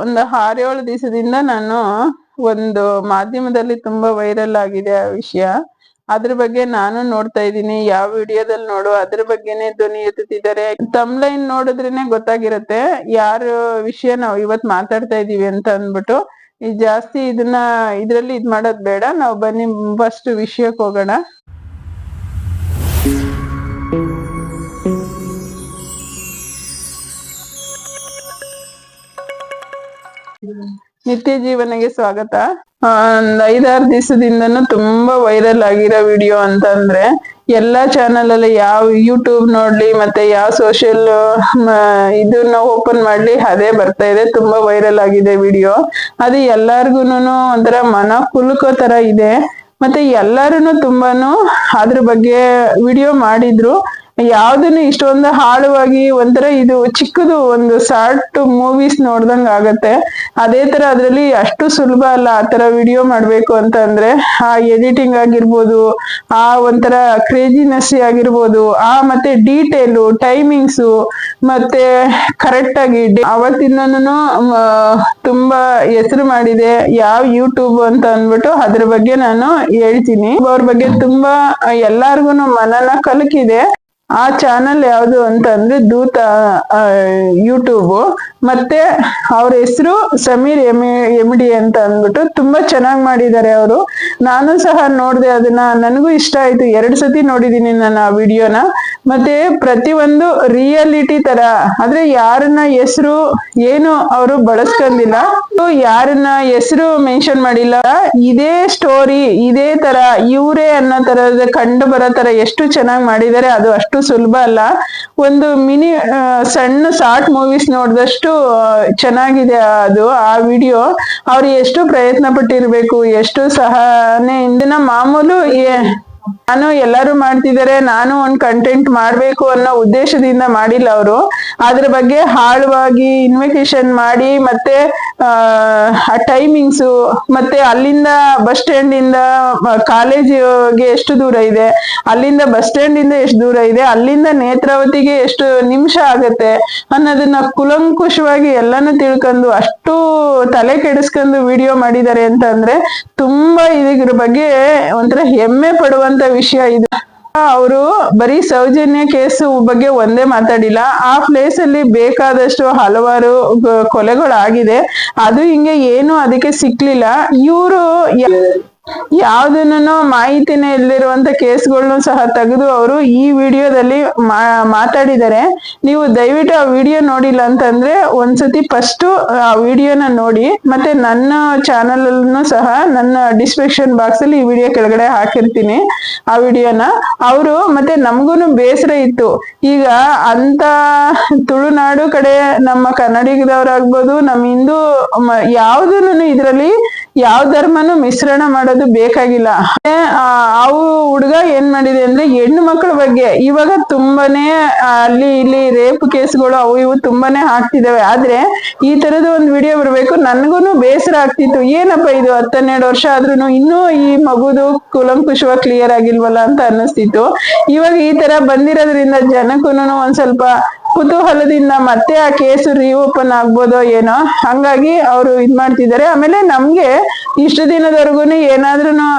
ಒಂದು 6-7 ದಿವಸದಿಂದ ನಾನು ಒಂದು ಮಾಧ್ಯಮದಲ್ಲಿ ತುಂಬಾ ವೈರಲ್ ಆಗಿದೆ ಆ ವಿಷಯ. ಅದ್ರ ಬಗ್ಗೆ ನಾನು ನೋಡ್ತಾ ಇದ್ದೀನಿ, ಯಾವ ವಿಡಿಯೋದಲ್ಲಿ ನೋಡು ಅದ್ರ ಬಗ್ಗೆನೆ ಧ್ವನಿ ಎತ್ತುತ್ತಿದ್ದಾರೆ. ತಮ್ಲೈನ್ ನೋಡಿದ್ರೇನೆ ಗೊತ್ತಾಗಿರತ್ತೆ ಯಾರ ವಿಷಯ ನಾವು ಇವತ್ ಮಾತಾಡ್ತಾ ಇದೀವಿ ಅಂತ ಅಂದ್ಬಿಟ್ಟು. ಈ ಜಾಸ್ತಿ ಇದ್ರಲ್ಲಿ ಇದ್ ಮಾಡೋದ್ ಬೇಡ, ನಾವು ಬನ್ನಿ ಫಸ್ಟ್ ವಿಷಯಕ್ಕೆ ಹೋಗೋಣ. ನಿತ್ಯ ಜೀವನಗೆ ಸ್ವಾಗತ. ಒಂದ್ 5-6 ದಿವಸದಿಂದನೂ ತುಂಬಾ ವೈರಲ್ ಆಗಿರೋ ವಿಡಿಯೋ ಅಂತ ಅಂದ್ರೆ ಎಲ್ಲಾ ಚಾನಲ್ ಅಲ್ಲಿ ಯಾವ ಯೂಟ್ಯೂಬ್ ನೋಡ್ಲಿ ಮತ್ತೆ ಯಾವ ಸೋಷಿಯಲ್ ಇದನ್ನ ಓಪನ್ ಮಾಡ್ಲಿ ಅದೇ ಬರ್ತಾ ಇದೆ. ತುಂಬಾ ವೈರಲ್ ಆಗಿದೆ ವಿಡಿಯೋ. ಅದು ಎಲ್ಲಾರ್ಗುನು ಒಂಥರ ಮನ ಕುಲುಕೋ ತರ ಇದೆ. ಮತ್ತೆ ಎಲ್ಲಾರುನು ತುಂಬಾನು ಅದ್ರ ಬಗ್ಗೆ ವಿಡಿಯೋ ಮಾಡಿದ್ರು. ಯಾವ್ದನ್ನು ಇಷ್ಟೊಂದು ಆಳವಾಗಿ ಒಂಥರ ಇದು ಚಿಕ್ಕದು ಒಂದು ಶಾರ್ಟ್ ಮೂವೀಸ್ ನೋಡ್ದಂಗ ಆಗತ್ತೆ. ಅದೇ ತರ ಅದ್ರಲ್ಲಿ ಅಷ್ಟು ಸುಲಭ ಅಲ್ಲ ಆ ತರ ವಿಡಿಯೋ ಮಾಡ್ಬೇಕು ಅಂತ ಅಂದ್ರೆ. ಆ ಎಡಿಟಿಂಗ್ ಆಗಿರ್ಬೋದು, ಆ ಒಂಥರ ಕ್ರೇಜಿನೆಸ್ ಆಗಿರ್ಬೋದು, ಮತ್ತೆ ಡೀಟೇಲು, ಟೈಮಿಂಗ್ಸು, ಮತ್ತೆ ಕರೆಕ್ಟ್ ಆಗಿ ಅವತ್ತಿಂದನೂ ತುಂಬಾ ಹೆಸರು ಮಾಡಿದೆ ಯಾವ ಯೂಟ್ಯೂಬ್ ಅಂತ ಅಂದ್ಬಿಟ್ಟು ಅದ್ರ ಬಗ್ಗೆ ನಾನು ಹೇಳ್ತೀನಿ. ಅವ್ರ ಬಗ್ಗೆ ತುಂಬಾ ಎಲ್ಲಾರ್ಗುನು ಮನನ ಕಲಕಿದೆ. ಆ ಚಾನಲ್ ಯಾವ್ದು ಅಂತ ಅಂದ್ರೆ ದೂತ ಯೂಟ್ಯೂಬ್. ಮತ್ತೆ ಅವ್ರ ಹೆಸರು ಸಮೀರ್ ಎಮಿಡಿ ಅಂತ ಅಂದ್ಬಿಟ್ಟು ತುಂಬಾ ಚೆನ್ನಾಗ್ ಮಾಡಿದ್ದಾರೆ ಅವರು. ನಾನು ಸಹ ನೋಡ್ದೆ ಅದನ್ನ, ನನಗೂ ಇಷ್ಟ ಆಯ್ತು. 2 ಸತಿ ನೋಡಿದೀನಿ ನಾನು ಆ ವಿಡಿಯೋನ. ಮತ್ತೆ ಪ್ರತಿಯೊಂದು ರಿಯಾಲಿಟಿ ತರ, ಆದ್ರೆ ಯಾರನ್ನ ಹೆಸರು ಏನು ಅವರು ಬಳಸ್ಕೊಂಡಿಲ್ಲ, ಯಾರನ್ನ ಹೆಸರು ಮೆನ್ಷನ್ ಮಾಡಿಲ್ಲ. ಇದೇ ಸ್ಟೋರಿ ಇದೇ ತರ ಇವ್ರೇ ಅನ್ನೋ ತರದ ಕಂಡು ಬರೋ ತರ ಎಷ್ಟು ಚೆನ್ನಾಗ್ ಮಾಡಿದ್ದಾರೆ. ಅದು ಅಷ್ಟು ಸುಲಭ ಅಲ್ಲ. ಒಂದು ಮಿನಿ ಸಣ್ಣ ಶಾರ್ಟ್ ಮೂವೀಸ್ ನೋಡಿದಷ್ಟು ಚೆನ್ನಾಗಿದೆ ಅದು ಆ ವಿಡಿಯೋ. ಅವ್ರು ಎಷ್ಟು ಪ್ರಯತ್ನ ಪಟ್ಟಿರ್ಬೇಕು, ಎಷ್ಟು ಸಹನೆಯಿಂದ. ಮಾಮೂಲು ನಾನು ಎಲ್ಲರೂ ಮಾಡ್ತಿದ್ದಾರೆ, ನಾನು ಒಂದ್ ಕಂಟೆಂಟ್ ಮಾಡ್ಬೇಕು ಅನ್ನೋ ಉದ್ದೇಶದಿಂದ ಮಾಡಿಲ್ಲ ಅವರು. ಅದ್ರ ಬಗ್ಗೆ ಆಳವಾಗಿ ಇನ್ವೆಸ್ಟಿಗೇಷನ್ ಮಾಡಿ ಮತ್ತೆ ಆ ಟೈಮಿಂಗ್ಸು, ಮತ್ತೆ ಅಲ್ಲಿಂದ ಬಸ್ ಸ್ಟ್ಯಾಂಡ್ ಇಂದ ಕಾಲೇಜಿಗೆ ಎಷ್ಟು ದೂರ ಇದೆ, ಅಲ್ಲಿಂದ ಬಸ್ ಸ್ಟ್ಯಾಂಡ್ ಇಂದ ಎಷ್ಟು ದೂರ ಇದೆ, ಅಲ್ಲಿಂದ ನೇತ್ರಾವತಿಗೆ ಎಷ್ಟು ನಿಮಿಷ ಆಗತ್ತೆ ಅನ್ನೋದನ್ನ ಕುಲಂಕುಷವಾಗಿ ಎಲ್ಲಾನು ತಿಳ್ಕೊಂಡು ಅಷ್ಟು ತಲೆ ಕೆಡಿಸ್ಕೊಂಡು ವಿಡಿಯೋ ಮಾಡಿದ್ದಾರೆ ಅಂತ ಅಂದ್ರೆ ತುಂಬಾ ಇದ್ರ ಬಗ್ಗೆ ಒಂಥರ ಹೆಮ್ಮೆ ಪಡುವಂತ ವಿಷಯ ಇದು. ಅವರು ಬರೀ ಸೌಜನ್ಯ ಕೇಸು ಬಗ್ಗೆ ಒಂದೇ ಮಾತಾಡಿಲ್ಲ. ಆ ಪ್ಲೇಸ್ ಅಲ್ಲಿ ಬೇಕಾದಷ್ಟು ಹಲವಾರು ಕೊಲೆಗಳಾಗಿದೆ. ಅದು ಹಿಂಗೆ ಏನು ಅದಕ್ಕೆ ಸಿಕ್ಲಿಲ್ಲ. ಇವರು ಯಾವ್ದನ್ನು ಮಾಹಿತಿನೇ ಇಲ್ಲಿರುವಂತ ಕೇಸ್ಗಳನ್ನು ಸಹ ತೆಗೆದು ಅವರು ಈ ವಿಡಿಯೋದಲ್ಲಿ ಮಾತಾಡಿದ್ದಾರೆ. ನೀವು ದಯವಿಟ್ಟು ಆ ವಿಡಿಯೋ ನೋಡಿಲ್ಲ ಅಂತಂದ್ರೆ ಒಂದ್ಸತಿ ಫಸ್ಟ್ ಆ ವಿಡಿಯೋನ ನೋಡಿ. ಮತ್ತೆ ನನ್ನ ಚಾನಲ್ ಅಲ್ಲೂ ಸಹ ನನ್ನ ಡಿಸ್ಕ್ರಿಪ್ಷನ್ ಬಾಕ್ಸ್ ಅಲ್ಲಿ ಈ ವಿಡಿಯೋ ಕೆಳಗಡೆ ಹಾಕಿರ್ತೀನಿ ಆ ವಿಡಿಯೋನ. ಅವರು ಮತ್ತೆ ನಮಗೂನು ಬೇಸರ ಇತ್ತು. ಈಗ ಅಂತ ತುಳುನಾಡು ಕಡೆ ನಮ್ಮ ಕನ್ನಡಿಗದವರಾಗ್ಬೋದು, ನಮ್ಮ ಹಿಂದೂ ಯಾವ್ದೂನು ಇದ್ರಲ್ಲಿ ಯಾವ ಧರ್ಮನು ಮಿಶ್ರಣ ಮಾಡೋದು ಬೇಕಾಗಿಲ್ಲ. ಅವು ಹುಡುಗ ಏನ್ ಮಾಡಿದೆ ಅಂದ್ರೆ ಹೆಣ್ಣು ಮಕ್ಕಳ ಬಗ್ಗೆ ಇವಾಗ ತುಂಬಾನೇ ಅಲ್ಲಿ ಇಲ್ಲಿ ರೇಪ್ ಕೇಸ್ಗಳು ಅವು ಇವು ತುಂಬಾನೇ ಆಗ್ತಿದಾವೆ. ಆದ್ರೆ ಈ ತರದ ಒಂದು ವಿಡಿಯೋ ಬರ್ಬೇಕು. ನನ್ಗೂನು ಬೇಸರ ಆಗ್ತಿತ್ತು, ಏನಪ್ಪ ಇದು 10-12 ವರ್ಷ ಆದ್ರೂ ಇನ್ನೂ ಈ ಮಗುದು ಕುಲಂಕುಷವಾಗಿ ಕ್ಲಿಯರ್ ಆಗಿಲ್ವಲ್ಲ ಅಂತ ಅನ್ನಿಸ್ತಿತ್ತು. ಇವಾಗ ಈ ತರ ಬಂದಿರೋದ್ರಿಂದ ಜನಕ್ಕೂನು ಒಂದ್ ಸ್ವಲ್ಪ ಕುತೂಹಲದಿಂದ ಮತ್ತೆ ಆ ಕೇಸು ರಿಓಪನ್ ಆಗ್ಬೋದೋ ಏನೋ, ಹಂಗಾಗಿ ಅವರು ಇದ್ ಮಾಡ್ತಿದ್ದಾರೆ. ಆಮೇಲೆ ನಮ್ಗೆ ಇಷ್ಟು ದಿನದವರೆಗೂನು ಏನಾದ್ರೂ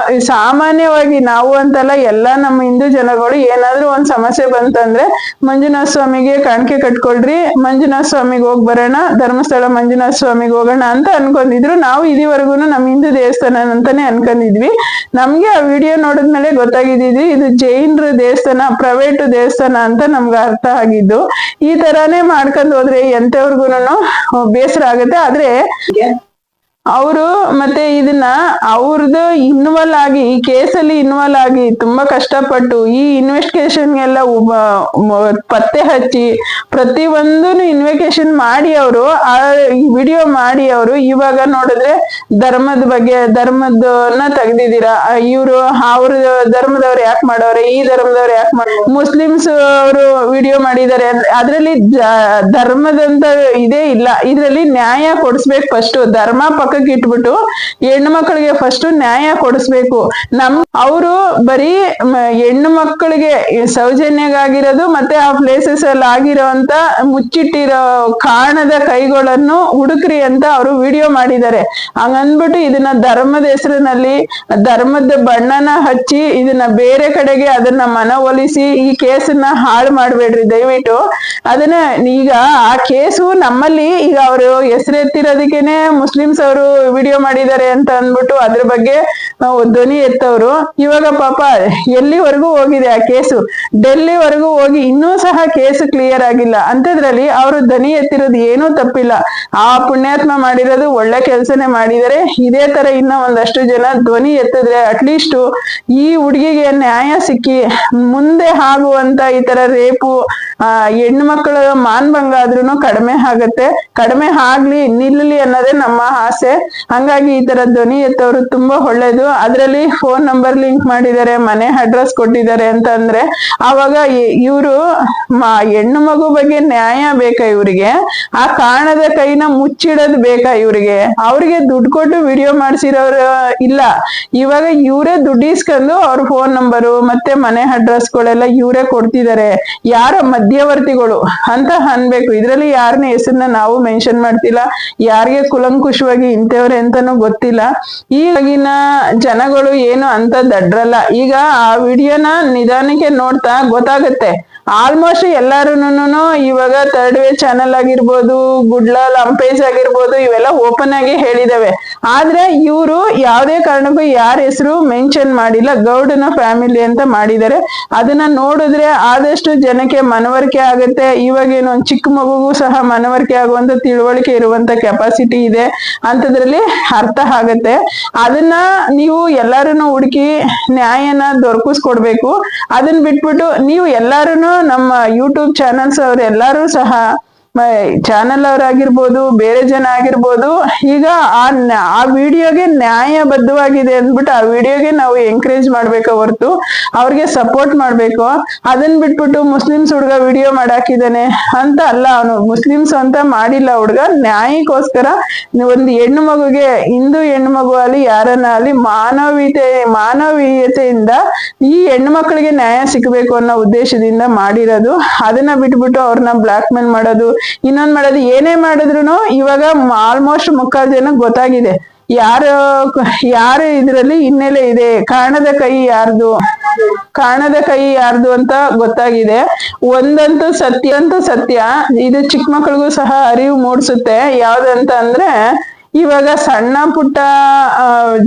ಸಾಮಾನ್ಯವಾಗಿ ನಾವು ಅಂತಲ್ಲ ಎಲ್ಲಾ ನಮ್ಮ ಹಿಂದೂ ಜನಗಳು ಏನಾದ್ರೂ ಒಂದ್ ಸಮಸ್ಯೆ ಬಂತಂದ್ರೆ ಮಂಜುನಾಥ ಸ್ವಾಮಿಗೆ ಕಾಣಿಕೆ ಕಟ್ಕೊಳ್ರಿ, ಮಂಜುನಾಥ ಸ್ವಾಮಿಗೆ ಹೋಗ್ ಬರೋಣ, ಧರ್ಮಸ್ಥಳ ಮಂಜುನಾಥ ಸ್ವಾಮಿಗೆ ಹೋಗೋಣ ಅಂತ ಅನ್ಕೊಂಡಿದ್ರು. ನಾವು ಇದುವರೆಗೂನು ನಮ್ಮ ಹಿಂದೂ ದೇವಸ್ಥಾನ ಅಂತಾನೆ ಅನ್ಕೊಂಡಿದ್ವಿ. ನಮ್ಗೆ ಆ ವಿಡಿಯೋ ನೋಡಿದ್ಮೇಲೆ ಗೊತ್ತಾಗಿದ್ದು ಇದು ಜೈನರ ದೇವಸ್ಥಾನ, ಪ್ರೈವೇಟ್ ದೇವಸ್ಥಾನ ಅಂತ ನಮ್ಗೆ ಅರ್ಥ ಆಗಿದ್ದು. ಈ ತರಾನೇ ಮಾಡ್ಕೊಂಡು ಹೋದ್ರೆ ಎಂತವ್ರಿಗೂನು ಬೇಸರ ಆಗುತ್ತೆ. ಆದ್ರೆ ಅವರು ಮತ್ತೆ ಇದನ್ನ ಅವ್ರದ್ದು ಇನ್ವಾಲ್ವ್ ಆಗಿ ಈ ಕೇಸಲ್ಲಿ ಇನ್ವಾಲ್ವ್ ಆಗಿ ತುಂಬಾ ಕಷ್ಟಪಟ್ಟು ಈ ಇನ್ವೆಸ್ಟಿಗೇಷನ್ಗೆಲ್ಲ ಪತ್ತೆ ಹಚ್ಚಿ ಪ್ರತಿಯೊಂದನ್ನು ಇನ್ವೆಸ್ಟಿಗೇಷನ್ ಮಾಡಿ ಅವರು ಆ ವಿಡಿಯೋ ಮಾಡಿ ಅವರು ಇವಾಗ ನೋಡಿದ್ರೆ ಧರ್ಮದನ್ನ ತೆಗ್ದಿದ್ದೀರಾ, ಇವ್ರು ಅವ್ರ ಧರ್ಮದವ್ರು ಯಾಕೆ ಮಾಡೋರೆ, ಈ ಧರ್ಮದವ್ರು ಯಾಕೆ ಮುಸ್ಲಿಮ್ಸ್ ಅವರು ವಿಡಿಯೋ ಮಾಡಿದ್ದಾರೆ. ಅದ್ರಲ್ಲಿ ಧರ್ಮದಂತ ಇದೇ ಇಲ್ಲ. ಇದ್ರಲ್ಲಿ ನ್ಯಾಯ ಕೊಡಿಸ್ಬೇಕು. ಫಸ್ಟ್ ಧರ್ಮ ಪಕ್ಕ ಪಕ್ಕಕ್ಕೆ ಇಟ್ಬಿಟ್ಟು ಹೆಣ್ಣು ಮಕ್ಕಳಿಗೆ ಫಸ್ಟ್ ನ್ಯಾಯ ಕೊಡಿಸ್ಬೇಕು. ಅವರು ಬರೀ ಹೆಣ್ಣು ಮಕ್ಕಳಿಗೆ ಸೌಜನ್ಯಗಾಗಿರೋದು ಮತ್ತೆ ಆ ಪ್ಲೇಸಸ್ ಅಲ್ಲಿ ಆಗಿರೋಂತ ಮುಚ್ಚಿಟ್ಟಿರೋ ಕಾಣದ ಕೈಗಳನ್ನು ಹುಡುಕ್ರಿ ಅಂತ ಅವರು ವಿಡಿಯೋ ಮಾಡಿದ್ದಾರೆ. ಹಂಗಂದ್ಬಿಟ್ಟು ಇದನ್ನ ಧರ್ಮದ ಹೆಸರಿನಲ್ಲಿ ಧರ್ಮದ ಬಣ್ಣನ ಹಚ್ಚಿ ಇದನ್ನ ಬೇರೆ ಕಡೆಗೆ ಅದನ್ನ ಮನವೊಲಿಸಿ ಈ ಕೇಸನ್ನ ಹಾಳು ಮಾಡ್ಬೇಡ್ರಿ ದಯವಿಟ್ಟು. ಅದನ್ನ ಈಗ ಆ ಕೇಸು ನಮ್ಮಲ್ಲಿ ಈಗ ಅವರು ಹೆಸರೆತ್ತಿರೋದಕ್ಕೇನೆ ಮುಸ್ಲಿಮ್ಸ್ ಅವರು ವಿಡಿಯೋ ಮಾಡಿದ್ದಾರೆ ಅಂತ ಅಂದ್ಬಿಟ್ಟು ಅದ್ರ ಬಗ್ಗೆ ಧ್ವನಿ ಎತ್ತವ್ರು. ಇವಾಗ ಪಾಪ ಎಲ್ಲಿವರೆಗೂ ಹೋಗಿದೆ ಆ ಕೇಸು, ಡೆಲ್ಲಿವರೆಗೂ ಹೋಗಿ ಇನ್ನೂ ಸಹ ಕೇಸು ಕ್ಲಿಯರ್ ಆಗಿಲ್ಲ. ಅಂತದ್ರಲ್ಲಿ ಅವರು ಧ್ವನಿ ಎತ್ತಿರೋದು ಏನೂ ತಪ್ಪಿಲ್ಲ. ಆ ಪುಣ್ಯಾತ್ಮ ಮಾಡಿರೋದು ಒಳ್ಳೆ ಕೆಲ್ಸನೇ ಮಾಡಿದರೆ. ಇದೇ ತರ ಇನ್ನ ಒಂದಷ್ಟು ಜನ ಧ್ವನಿ ಎತ್ತಿದ್ರೆ ಅಟ್ಲೀಸ್ಟ್ ಈ ಹುಡುಗಿಗೆ ನ್ಯಾಯ ಸಿಕ್ಕಿ ಮುಂದೆ ಆಗುವಂತ ಈ ತರ ರೇಪು ಹೆಣ್ಣು ಮಕ್ಕಳ ಮಾನಭಂಗ ಆದ್ರೂ ಕಡಿಮೆ ಆಗತ್ತೆ. ಕಡಿಮೆ ಆಗ್ಲಿ ನಿಲ್ಲಲಿ ಅನ್ನೋದೇ ನಮ್ಮ ಆಸೆ. ಹಂಗಾಗಿ ಈ ತರ ಧ್ವನಿ ಎತ್ತವರು ತುಂಬಾ ಒಳ್ಳೇದು. ಅದ್ರಲ್ಲಿ ಫೋನ್ ನಂಬರ್ ಲಿಂಕ್ ಮಾಡಿದ್ದಾರೆ, ಮನೆ ಅಡ್ರೆಸ್ ಕೊಟ್ಟಿದ್ದಾರೆ ಅಂತ ಅಂದ್ರೆ ಅವಾಗ ಇವರು ಹೆಣ್ಣು ಮಗು ಬಗ್ಗೆ ನ್ಯಾಯ ಬೇಕಾ ಇವ್ರಿಗೆ? ಆ ಕಾಣದ ಕೈನ ಮುಚ್ಚಿಡೋದು ಬೇಕಾ ಇವ್ರಿಗೆ? ಅವ್ರಿಗೆ ದುಡ್ಡು ಕೊಟ್ಟು ವಿಡಿಯೋ ಮಾಡ್ಸಿರೋರು ಇಲ್ಲ. ಇವಾಗ ಇವರೇ ದುಡ್ಡು ಇಸ್ಕೊಂಡು ಅವ್ರ ಫೋನ್ ನಂಬರು ಮತ್ತೆ ಮನೆ ಅಡ್ರೆಸ್ಗಳೆಲ್ಲ ಇವರೇ ಕೊಡ್ತಿದ್ದಾರೆ. ಯಾರ ಮಧ್ಯವರ್ತಿಗಳು ಅಂತ ಅನ್ಬೇಕು. ಇದ್ರಲ್ಲಿ ಯಾರನ್ನ ಹೆಸರನ್ನ ನಾವು ಮೆನ್ಷನ್ ಮಾಡ್ತಿಲ್ಲ, ಯಾರಿಗೆ ಕುಲಂಕುಷವಾಗಿ ಇಂಥವ್ರೆ ಅಂತಾನು ಗೊತ್ತಿಲ್ಲ. ಈಗಿನ ಜನಗಳು ಏನು ಅಂತ ದಡ್ರಲ್ಲ. ಈಗ ಆ ವಿಡಿಯೋನ ನಿಧಾನಕ್ಕೆ ನೋಡ್ತಾ ಗೊತ್ತಾಗುತ್ತೆ. ಆಲ್ಮೋಸ್ಟ್ ಎಲ್ಲಾರುನು ಇವಾಗ ಥರ್ಡ್ ವೇ ಚಾನಲ್ ಆಗಿರ್ಬೋದು, ಗುಡ್ಲಾಲ್ ಅಂಪೇಜ್ ಆಗಿರ್ಬೋದು, ಇವೆಲ್ಲ ಓಪನ್ ಆಗಿ ಹೇಳಿದಾವೆ. ಆದ್ರೆ ಇವರು ಯಾವುದೇ ಕಾರಣಕ್ಕೂ ಯಾರ ಹೆಸರು ಮೆನ್ಷನ್ ಮಾಡಿಲ್ಲ, ಗೌಡನ ಫ್ಯಾಮಿಲಿ ಅಂತ ಮಾಡಿದ್ದಾರೆ. ಅದನ್ನ ನೋಡಿದ್ರೆ ಆದಷ್ಟು ಜನಕ್ಕೆ ಮನವರಿಕೆ ಆಗುತ್ತೆ. ಇವಾಗೇನು ಒಂದ್ ಚಿಕ್ಕ ಮಗುಗೂ ಸಹ ಮನವರಿಕೆ ಆಗುವಂತ ತಿಳುವಳಿಕೆ ಇರುವಂತ ಕೆಪಾಸಿಟಿ ಇದೆ ಅಂತದ್ರಲ್ಲಿ ಅರ್ಥ ಆಗತ್ತೆ. ಅದನ್ನ ನೀವು ಎಲ್ಲಾರುನು ಹುಡುಕಿ ನ್ಯಾಯನ ದೊರಕಿಸ್ಕೊಡ್ಬೇಕು. ಅದನ್ನ ಬಿಟ್ಬಿಟ್ಟು ನೀವು ಎಲ್ಲಾರುನು ನಮ್ಮ ಯೂಟ್ಯೂಬ್ ಚಾನಲ್ಸ್ ಅವರೆಲ್ಲರೂ ಸಹ ಚಾನಲ್ ಅವರಾಗಿರ್ಬೋದು, ಬೇರೆ ಜನ ಆಗಿರ್ಬೋದು, ಈಗ ಆ ವಿಡಿಯೋಗೆ ನ್ಯಾಯಬದ್ಧವಾಗಿದೆ ಅಂದ್ಬಿಟ್ಟು ಆ ವಿಡಿಯೋಗೆ ನಾವು ಎಂಕರೇಜ್ ಮಾಡ್ಬೇಕು ಹೊರತು ಅವ್ರಿಗೆ ಸಪೋರ್ಟ್ ಮಾಡ್ಬೇಕು. ಅದನ್ನ ಬಿಟ್ಬಿಟ್ಟು ಮುಸ್ಲಿಮ್ಸ್ ಹುಡ್ಗ ವಿಡಿಯೋ ಮಾಡಾಕಿದ್ದಾನೆ ಅಂತ ಅಲ್ಲ. ಅವನು ಮುಸ್ಲಿಮ್ಸ್ ಅಂತ ಮಾಡಿಲ್ಲ ಹುಡ್ಗ. ನ್ಯಾಯಕ್ಕೋಸ್ಕರ ಒಂದು ಹೆಣ್ಣು ಮಗುಗೆ, ಹಿಂದೂ ಹೆಣ್ಣು ಮಗು ಅಲ್ಲಿ ಯಾರನ್ನ ಅಲ್ಲಿ ಮಾನವೀಯತೆಯಿಂದ ಈ ಹೆಣ್ಣು ಮಕ್ಕಳಿಗೆ ನ್ಯಾಯ ಸಿಗಬೇಕು ಅನ್ನೋ ಉದ್ದೇಶದಿಂದ ಮಾಡಿರೋದು. ಅದನ್ನ ಬಿಟ್ಬಿಟ್ಟು ಅವ್ರನ್ನ ಬ್ಲಾಕ್ ಮೇಲ್ ಮಾಡೋದು, ಇನ್ನೊಂದ್ ಮಾಡೋದು, ಏನೇ ಮಾಡಿದ್ರು ಇವಾಗ ಆಲ್ಮೋಸ್ಟ್ ಮುಕ್ಕಾಲ್ ಜನ ಗೊತ್ತಾಗಿದೆ ಯಾರು ಇದ್ರಲ್ಲಿ ಹಿನ್ನೆಲೆ ಇದೆ, ಕಾಣದ ಕೈ ಯಾರ್ದು ಅಂತ ಗೊತ್ತಾಗಿದೆ. ಒಂದಂತೂ ಸತ್ಯ, ಇದು ಚಿಕ್ಕ ಮಕ್ಳಿಗೂ ಸಹ ಅರಿವು ಮೂಡಿಸುತ್ತೆ. ಯಾವ್ದಂತ ಅಂದ್ರೆ ಇವಾಗ ಸಣ್ಣ ಪುಟ್ಟ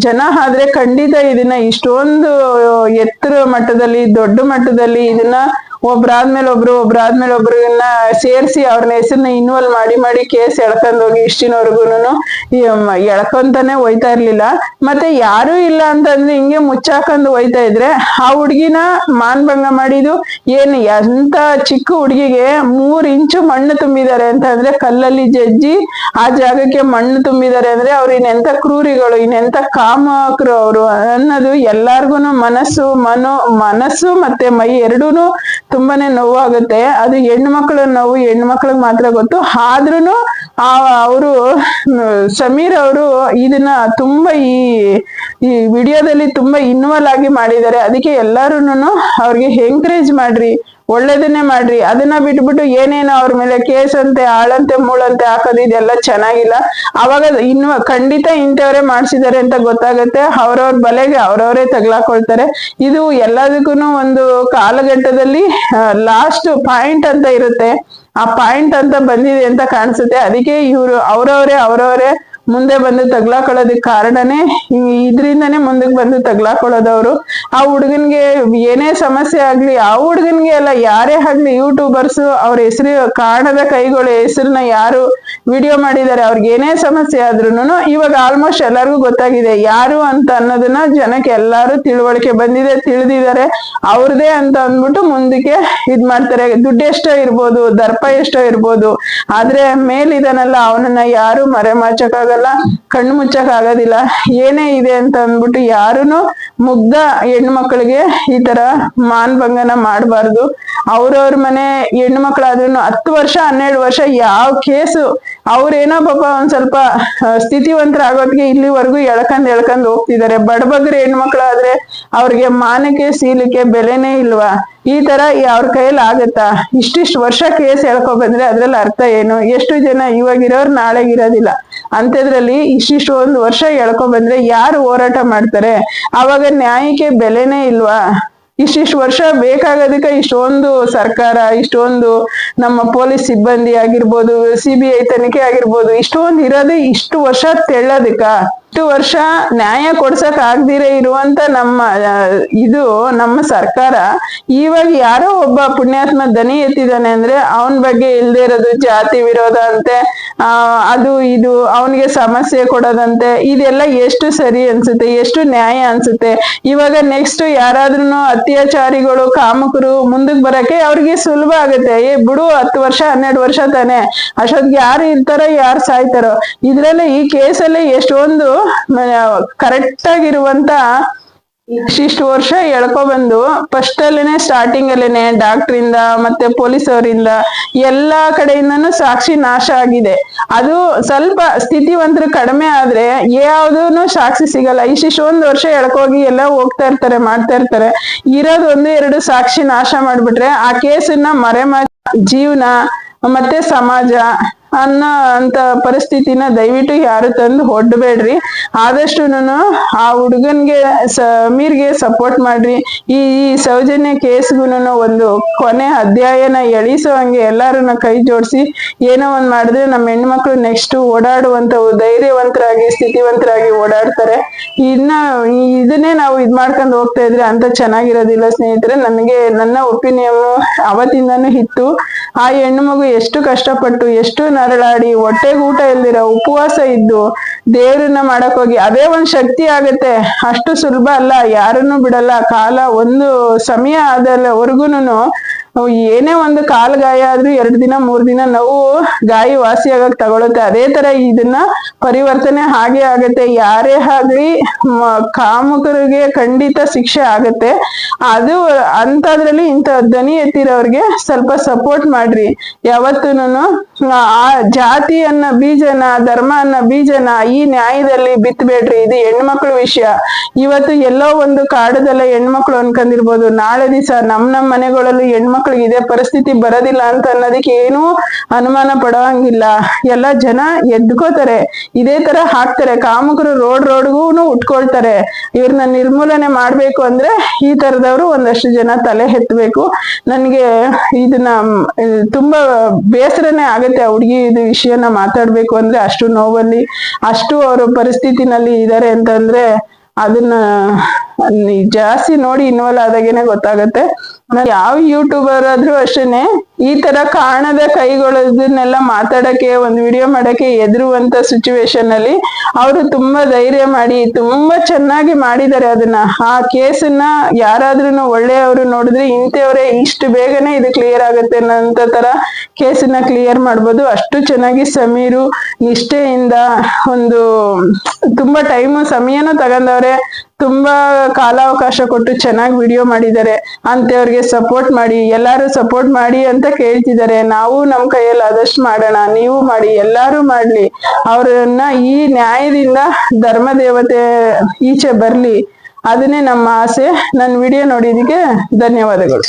ಜನ ಆದ್ರೆ ಖಂಡಿತ ಇದನ್ನ ಇಷ್ಟೊಂದು ಎತ್ತರ ಮಟ್ಟದಲ್ಲಿ, ದೊಡ್ಡ ಮಟ್ಟದಲ್ಲಿ ಇದನ್ನ ಒಬ್ರಾದ್ಮೇಲೆ ಒಬ್ರನ್ನ ಸೇರಿಸಿ ಅವ್ರನ್ನ ಹೆಸರನ್ನ ಇನ್ವಾಲ್ವ್ ಮಾಡಿ ಕೇಸ್ ಎಳ್ಕೊಂಡ್ ಹೋಗಿ ಇಷ್ಟಿನವರ್ಗುನು ಎಳ್ಕೊಂತಾನೆ ಹೋಯ್ತಾ ಇರ್ಲಿಲ್ಲ. ಮತ್ತೆ ಯಾರು ಇಲ್ಲ ಅಂತಂದ್ರೆ ಹಿಂಗೆ ಮುಚ್ಚಾಕೊಂಡು ಹೋಯ್ತಾ ಇದ್ರೆ ಆ ಹುಡ್ಗಿನ ಮಾನಭಂಗ ಮಾಡಿದ್ದು ಏನು? ಎಂತ ಚಿಕ್ಕ ಹುಡ್ಗಿಗೆ 3 ಇಂಚು ಮಣ್ಣು ತುಂಬಿದ್ದಾರೆ ಅಂತ ಅಂದ್ರೆ, ಕಲ್ಲಲ್ಲಿ ಜಜ್ಜಿ ಆ ಜಾಗಕ್ಕೆ ಮಣ್ಣು ತುಂಬಿದ್ದಾರೆ ಅಂದ್ರೆ ಅವ್ರು ಇನ್ನೆಂತ ಕ್ರೂರಿಗಳು, ಇನ್ನೆಂತ ಕಾಮಕರು ಅವರು ಅನ್ನೋದು ಎಲ್ಲಾರ್ಗುನು ಮನಸ್ಸು ಮತ್ತೆ ಮೈ ಎರಡೂನು ತುಂಬಾನೇ ನೋವಾಗುತ್ತೆ. ಅದು ಹೆಣ್ಣು ಮಕ್ಕಳ ನೋವು ಹೆಣ್ಣು ಮಕ್ಳಿಗೆ ಮಾತ್ರ ಗೊತ್ತು. ಆದ್ರೂನು ಅವರು ಸಮೀರ್ ಅವರು ಇದನ್ನ ತುಂಬಾ ಈ ವಿಡಿಯೋದಲ್ಲಿ ತುಂಬಾ ಇನ್ವಾಲ್ವ್ ಆಗಿ ಮಾಡಿದ್ದಾರೆ. ಅದಕ್ಕೆ ಎಲ್ಲಾರುನು ಅವ್ರಿಗೆ ಎಂಕರೇಜ್ ಮಾಡ್ರಿ, ಒಳ್ಳೇದನ್ನೇ ಮಾಡ್ರಿ. ಅದನ್ನ ಬಿಟ್ಬಿಟ್ಟು ಏನೇನೋ ಅವ್ರ ಮೇಲೆ ಕೇಸ್ ಅಂತೆ, ಆಳಂತೆ ಮೂಳಂತೆ ಹಾಕೋದು ಇದೆಲ್ಲ ಚೆನ್ನಾಗಿಲ್ಲ. ಅವಾಗ ಖಂಡಿತ ಇಂಥವ್ರೆ ಮಾಡ್ಸಿದ್ದಾರೆ ಅಂತ ಗೊತ್ತಾಗತ್ತೆ. ಅವ್ರವ್ರ ಬಲೆಗೆ ಅವ್ರವರೇ ತಗ್ಲಾಕೊಳ್ತಾರೆ. ಇದು ಎಲ್ಲದಕ್ಕೂ ಒಂದು ಕಾಲಘಟ್ಟದಲ್ಲಿ ಲಾಸ್ಟ್ ಪಾಯಿಂಟ್ ಅಂತ ಇರುತ್ತೆ. ಆ ಪಾಯಿಂಟ್ ಅಂತ ಬಂದಿದೆ ಅಂತ ಕಾಣಿಸುತ್ತೆ. ಅದಕ್ಕೆ ಇವ್ರು ಅವ್ರವರೇ ಮುಂದೆ ಬಂದು ತಗ್ಲಾಕೊಳ್ಳೋದಕ್ಕೆ ಕಾರಣನೇ ಇದ್ರಿಂದಾನೇ ಮುಂದಕ್ಕೆ ಬಂದು ತಗ್ಲಾಕೊಳ್ಳೋದವ್ರು. ಆ ಹುಡುಗನ್ಗೆ ಏನೇ ಸಮಸ್ಯೆ ಆಗ್ಲಿ, ಆ ಹುಡುಗನ್ಗೆ ಅಲ್ಲ ಯಾರೇ ಆಗ್ಲಿ, ಯೂಟ್ಯೂಬರ್ಸ್ ಅವ್ರ ಹೆಸರು ಕಾಣದ ಕೈಗಳ ಹೆಸರನ್ನ ಯಾರು ವಿಡಿಯೋ ಮಾಡಿದ್ದಾರೆ ಅವ್ರಿಗೆ ಏನೇ ಸಮಸ್ಯೆ ಆದ್ರೂನು ಇವಾಗ ಆಲ್ಮೋಸ್ಟ್ ಎಲ್ಲರಿಗೂ ಗೊತ್ತಾಗಿದೆ ಯಾರು ಅಂತ ಅನ್ನೋದನ್ನ. ಜನಕ್ಕೆ ಎಲ್ಲಾರು ತಿಳುವಳಿಕೆ ಬಂದಿದೆ, ತಿಳಿದಿದ್ದಾರೆ. ಅವ್ರದೇ ಅಂತ ಅಂದ್ಬಿಟ್ಟು ಮುಂದಕ್ಕೆ ಇದ್ ಮಾಡ್ತಾರೆ. ದುಡ್ಡು ಎಷ್ಟೋ ಇರ್ಬೋದು, ದರ್ಪ ಎಷ್ಟೋ ಇರ್ಬೋದು, ಆದ್ರೆ ಮೇಲಿದಾನಲ್ಲ ಅವನನ್ನ ಯಾರು ಮರೆಮಾಚಕ್ಕಾಗಲ್ಲ, ಕಣ್ಣು ಮುಚ್ಚಕ್ ಆಗೋದಿಲ್ಲ. ಏನೇ ಇದೆ ಅಂತ ಅಂದ್ಬಿಟ್ಟು ಯಾರುನು ಮುಗ್ಧ ಹೆಣ್ಣು ಮಕ್ಕಳಿಗೆ ಈ ತರ ಮಾನಭಂಗನ ಮಾಡಬಾರ್ದು. ಅವ್ರವ್ರ ಮನೆ ಹೆಣ್ಣು ಮಕ್ಳಾದ್ರೂ 10 ವರ್ಷ 12 ವರ್ಷ ಯಾವ ಕೇಸು ಅವ್ರೇನೋ ಪಾಪ ಒಂದ್ ಸ್ವಲ್ಪ ಸ್ಥಿತಿವಂತರಾಗೋದ್ಗೆ ಇಲ್ಲಿವರೆಗೂ ಎಳ್ಕೊಂಡ್ ಹೋಗ್ತಿದ್ದಾರೆ. ಬಡಬಗ್ರ ಹೆಣ್ಮಕ್ಳಾದ್ರೆ ಅವ್ರಿಗೆ ಮಾನಕ್ಕೆ ಸೀಲಕ್ಕೆ ಬೆಲೆನೇ ಇಲ್ವಾ? ಈ ತರ ಅವ್ರ ಕೈಯಲ್ಲಿ ಆಗತ್ತಾ? ಇಷ್ಟಿಷ್ಟು ವರ್ಷ ಕೇಸ್ ಎಳ್ಕೊ ಬಂದ್ರೆ ಅದ್ರಲ್ಲಿ ಅರ್ಥ ಏನು? ಎಷ್ಟು ಜನ ಇವಾಗಿರೋರು ನಾಳೆಗಿರೋದಿಲ್ಲ ಅಂತದ್ರಲ್ಲಿ ಇಷ್ಟಿಷ್ಟು ಒಂದು ವರ್ಷ ಎಳ್ಕೊ ಬಂದ್ರೆ ಯಾರು ಹೋರಾಟ ಮಾಡ್ತಾರೆ? ಅವಾಗ ನ್ಯಾಯಕ್ಕೆ ಬೆಲೆನೇ ಇಲ್ವಾ? ಇಷ್ಟಿಷ್ಟು ವರ್ಷ ಬೇಕಾಗೋದಕ್ಕೆ ಇಷ್ಟೊಂದು ಸರ್ಕಾರ, ಇಷ್ಟೊಂದು ನಮ್ಮ ಪೊಲೀಸ್ ಸಿಬ್ಬಂದಿ ಆಗಿರ್ಬೋದು, CBI ತನಿಖೆ ಆಗಿರ್ಬೋದು, ಇಷ್ಟೊಂದು ಇರೋದು ಇಷ್ಟು ವರ್ಷ ತೆಳ್ಳೋದಕ್ಕ? ಇಷ್ಟು ವರ್ಷ ನ್ಯಾಯ ಕೊಡ್ಸಕ್ ಆಗ್ದಿರೇ ಇರುವಂತ ನಮ್ಮ ಸರ್ಕಾರ ಇವಾಗ ಯಾರೋ ಒಬ್ಬ ಪುಣ್ಯಾತ್ಮ ದನಿ ಎತ್ತಿದಾನೆ ಅಂದ್ರೆ ಅವನ ಬಗ್ಗೆ ಇಲ್ದೇ ಇರೋದು ಜಾತಿ ವಿರೋಧ ಅಂತೆ, ಅದು ಇದು ಅವನಿಗೆ ಸಮಸ್ಯೆ ಕೊಡೋದಂತೆ. ಇದೆಲ್ಲ ಎಷ್ಟು ಸರಿ ಅನ್ಸುತ್ತೆ? ಎಷ್ಟು ನ್ಯಾಯ ಅನ್ಸುತ್ತೆ? ಇವಾಗ ನೆಕ್ಸ್ಟ್ ಯಾರಾದ್ರೂ ಅತ್ಯಾಚಾರಿಗಳು, ಕಾಮಕರು ಮುಂದಕ್ಕೆ ಬರಕ್ಕೆ ಅವ್ರಿಗೆ ಸುಲಭ ಆಗುತ್ತೆ. ಬಿಡು 10 ವರ್ಷ 12 ವರ್ಷ ತಾನೆ, ಅಷ್ಟೊತ್ತಿಗೆ ಯಾರು ಇರ್ತಾರೋ ಯಾರು ಸಾಯ್ತಾರೋ. ಇದ್ರಲ್ಲಿ ಈ ಕೇಸಲ್ಲಿ ಎಷ್ಟೊಂದು ಕರೆಕ್ಟ್ ಆಗಿರುವಂತ ಇಷ್ಟು ವರ್ಷ ಎಳ್ಕೊ ಬಂದು ಫಸ್ಟ್ ಅಲ್ಲೇನೆ ಸ್ಟಾರ್ಟಿಂಗ್ ಅಲ್ಲೇನೆ ಡಾಕ್ಟ್ರಿಂದ ಮತ್ತೆ ಪೊಲೀಸ್ ಅವರಿಂದ ಎಲ್ಲಾ ಕಡೆಯಿಂದನೂ ಸಾಕ್ಷಿ ನಾಶ ಆಗಿದೆ. ಅದು ಸ್ವಲ್ಪ ಸ್ಥಿತಿವಂತರು ಕಡಿಮೆ ಆದ್ರೆ ಯಾವ್ದೂನು ಸಾಕ್ಷಿ ಸಿಗಲ್ಲ. ಇಷ್ಟೊಂದು ವರ್ಷ ಎಳ್ಕೋಗಿ ಎಲ್ಲ ಹೋಗ್ತಾ ಇರ್ತಾರೆ, ಮಾಡ್ತಾ ಇರ್ತಾರೆ. ಇರೋದು 1-2 ಸಾಕ್ಷಿ ನಾಶ ಮಾಡ್ಬಿಟ್ರೆ ಆ ಕೇಸನ್ನ ಜೀವನ ಮತ್ತೆ ಸಮಾಜ ಅಂತ ಪರಿಸ್ಥಿತಿನ ದಯವಿಟ್ಟು ಯಾರು ತಂದು ಹೊಡ್ಬೇಡ್ರಿ. ಆದಷ್ಟುನು ಆ ಹುಡುಗನ್ಗೆ ಸಮೀರ್ಗೆ ಸಪೋರ್ಟ್ ಮಾಡ್ರಿ. ಈ ಸೌಜನ್ಯ ಕೇಸ್ಗುನು ಒಂದು ಕೊನೆ ಅಧ್ಯಾಯನ ಎಳಿಸೋ ಹಂಗೆ ಎಲ್ಲಾರನ್ನ ಕೈ ಜೋಡಿಸಿ ಏನೋ ಒಂದ್ ಮಾಡಿದ್ರೆ ನಮ್ಮ ಹೆಣ್ಮಕ್ಳು ನೆಕ್ಸ್ಟ್ ಓಡಾಡುವಂತ ಧೈರ್ಯವಂತರಾಗಿ ಸ್ಥಿತಿವಂತರಾಗಿ ಓಡಾಡ್ತಾರೆ. ಇದನ್ನೇ ನಾವು ಮಾಡ್ಕೊಂಡು ಹೋಗ್ತಾ ಇದ್ರೆ ಅಂತ ಚೆನ್ನಾಗಿರೋದಿಲ್ಲ ಸ್ನೇಹಿತರೆ. ನನ್ನ ಒಪಿನಿಯನ್ ಅವತ್ತಿಂದಾನು ಇತ್ತು. ಆ ಹೆಣ್ಣು ಮಗು ಎಷ್ಟು ಕಷ್ಟಪಟ್ಟು, ಎಷ್ಟು ನರಳಾಡಿ, ಹೊಟ್ಟೆಗೆ ಊಟ ಇಲ್ದಿರ ಉಪವಾಸ ಇದ್ದು ದೇವ್ರನ್ನ ಮಾಡಕ್ ಹೋಗಿ ಅದೇ ಒಂದ್ ಶಕ್ತಿ ಆಗತ್ತೆ. ಅಷ್ಟು ಸುಲಭ ಅಲ್ಲ, ಯಾರನ್ನು ಬಿಡಲ್ಲ. ಕಾಲ ಒಂದು ಸಮಯ ಆದವರೆಗೂನು ಏನೇ ಒಂದು ಕಾಲ್ ಗಾಯ ಆದ್ರೂ 2 ದಿನ 3 ದಿನ ನೋವು ಗಾಯ ವಾಸಿ ಆಗಕ್ ತಗೊಳುತ್ತೆ. ಅದೇ ತರ ಇದನ್ನ ಪರಿವರ್ತನೆ ಹಾಗೆ ಆಗತ್ತೆ. ಯಾರೇ ಆಗ್ಲಿ ಕಾಮಕರಿಗೆ ಖಂಡಿತ ಶಿಕ್ಷೆ ಆಗತ್ತೆ. ಅದು ಅಂತದ್ರಲ್ಲಿ ಇಂಥ ದನಿ ಎತ್ತಿರೋರ್ಗೆ ಸ್ವಲ್ಪ ಸಪೋರ್ಟ್ ಮಾಡ್ರಿ. ಯಾವತ್ತೂನು ಆ ಜಾತಿ ಅನ್ನೋ ಬೀಜನ, ಧರ್ಮ ಅನ್ನೋ ಬೀಜನ ಈ ನ್ಯಾಯದಲ್ಲಿ ಬಿತ್ತಬೇಡ್ರಿ. ಇದು ಹೆಣ್ಮಕ್ಳ ವಿಷಯ. ಇವತ್ತು ಎಲ್ಲೋ ಒಂದು ಕಾಡದಲ್ಲ ಹೆಣ್ಮಕ್ಳು ಅನ್ಕೊಂಡಿರ್ಬೋದು, ನಾಳೆ ದಿವಸ ನಮ್ಮ ಮನೆಗಳಲ್ಲೂ ಹೆಣ್ಮಕ್ಳಿಗೆ ಇದೇ ಪರಿಸ್ಥಿತಿ ಬರೋದಿಲ್ಲ ಅಂತ ಅನ್ನೋದಕ್ಕೆ ಏನೂ ಅನುಮಾನ ಪಡೋಂಗಿಲ್ಲ. ಎಲ್ಲ ಜನ ಎದ್ಕೋತಾರೆ, ಇದೇ ತರ ಹಾಕ್ತಾರೆ. ಕಾಮಕರು ರೋಡ್ಗೂ ಉಟ್ಕೊಳ್ತಾರೆ. ಇವ್ರನ್ನ ನಿರ್ಮೂಲನೆ ಮಾಡ್ಬೇಕು ಅಂದ್ರೆ ಈ ತರದವ್ರು ಒಂದಷ್ಟು ಜನ ತಲೆ ಎತ್ತಬೇಕು. ನನ್ಗೆ ಇದನ್ನ ತುಂಬಾ ಬೇಸರನೇ ಆಗತ್ತೆ ಆ ಹುಡುಗಿ ಇದು ವಿಷಯನ ಮಾತಾಡ್ಬೇಕು ಅಂದ್ರೆ. ಅಷ್ಟು ನೋವಲ್ಲಿ, ಅಷ್ಟು ಅವ್ರ ಪರಿಸ್ಥಿತಿನಲ್ಲಿ ಇದಾರೆ ಅಂತಂದ್ರೆ ಅದನ್ನ ಜಾಸ್ತಿ ನೋಡಿ ಇನ್ವಾಲ್ವ್ ಆದಾಗೇನೆ ಗೊತ್ತಾಗತ್ತೆ. ಯಾವ ಯೂಟ್ಯೂಬರ್ ಆದ್ರೂ ಅಷ್ಟೇನೆ ಈ ತರ ಕಾಣದ ಕೈಗಳನ್ನೆಲ್ಲ ಮಾತಾಡಕ್ಕೆ, ಒಂದು ವಿಡಿಯೋ ಮಾಡಕ್ಕೆ ಎದುರುವಂತ ಸಿಚುವೇಶನ್ ಅಲ್ಲಿ ಅವರು ತುಂಬಾ ಧೈರ್ಯ ಮಾಡಿ ತುಂಬಾ ಚೆನ್ನಾಗಿ ಮಾಡಿದ್ದಾರೆ ಅದನ್ನ. ಆ ಕೇಸನ್ನ ಯಾರಾದ್ರೂ ಒಳ್ಳೆಯವರು ನೋಡಿದ್ರೆ ಇಂಥವ್ರೆ ಇಷ್ಟು ಬೇಗನೆ ಇದು ಕ್ಲಿಯರ್ ಆಗುತ್ತೆ ಅನ್ನೋ ತರ ಕೇಸನ್ನ ಕ್ಲಿಯರ್ ಮಾಡ್ಬೋದು. ಅಷ್ಟು ಚೆನ್ನಾಗಿ ಸಮೀರು ನಿಷ್ಠೆಯಿಂದ ಒಂದು ತುಂಬಾ ಸಮಯನೂ ತಗೊಂಡವ್ರೆ, ತುಂಬಾ ಕಾಲಾವಕಾಶ ಕೊಟ್ಟು ಚೆನ್ನಾಗಿ ವಿಡಿಯೋ ಮಾಡಿದ್ದಾರೆ. ಅಂತವ್ರಿಗೆ ಸಪೋರ್ಟ್ ಮಾಡಿ, ಎಲ್ಲಾರು ಸಪೋರ್ಟ್ ಮಾಡಿ ಅಂತ ಕೇಳ್ತಿದ್ದಾರೆ. ನಾವು ನಮ್ ಕೈಯಲ್ಲಿ ಆದಷ್ಟು ಮಾಡೋಣ, ನೀವು ಮಾಡಿ, ಎಲ್ಲಾರು ಮಾಡ್ಲಿ. ಅವ್ರನ್ನ ಈ ನ್ಯಾಯದಿಂದ ಧರ್ಮ ದೇವತೆ ಈಚೆ ಬರ್ಲಿ, ಅದನ್ನೇ ನಮ್ಮ ಆಸೆ. ನನ್ನ ವಿಡಿಯೋ ನೋಡಿದಕ್ಕೆ ಧನ್ಯವಾದಗಳು.